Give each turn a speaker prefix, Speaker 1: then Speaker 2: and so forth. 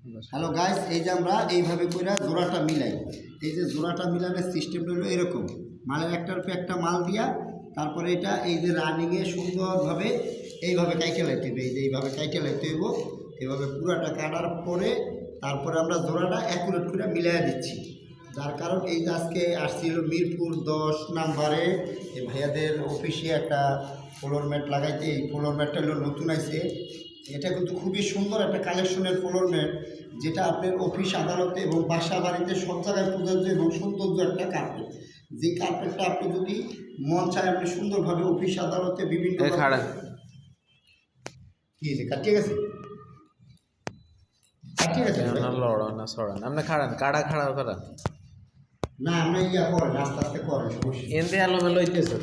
Speaker 1: Hello guys, এই যে আমরা এইভাবে করে জোড়াটা মিলাই। এই যে জোড়াটা মিলানোর সিস্টেমটা হলো এরকম, মালের একটার উপর একটা মাল দিয়া তারপরে এটা এই যে রানিংয়ে সুন্দরভাবে এইভাবে কাইটে লাইতে হবে। এই যে এইভাবে কাইটে লাইতে হইব। এইভাবে পুরাটা কাটার পরে তারপরে আমরা জোড়াটা অ্যাকুরেট করে মিলাই দিচ্ছি। যার কারণ এই যে আজকে আসছিল মিরপুর 10 নম্বরে এই ভাইয়াদের অফিসে একটা ফ্লোর ম্যাট লাগাইতে। এই ফ্লোর ম্যাটটা হলো নতুন আছে। এটা কিন্তু খুবই সুন্দর একটা কালেকশনের ফ্লোর ম্যাট, যেটা আপনার অফিস আদালতে এবং বাসা বাড়িতে সব জায়গায় প্রযোজ্য এবং সৌন্দর্য একটা কার্পেট। যে কার্পেটটা আপনি যদি মন চায় আপনি সুন্দরভাবে অফিস আদালতে বিভিন্ন কি আছে কাটিয়ে গেছে কাটিয়ে গেছে না আমরা ইয়া করেন আস্তে আস্তে করেন সমস্যা
Speaker 2: এনতে আলো মেলো হইতেছে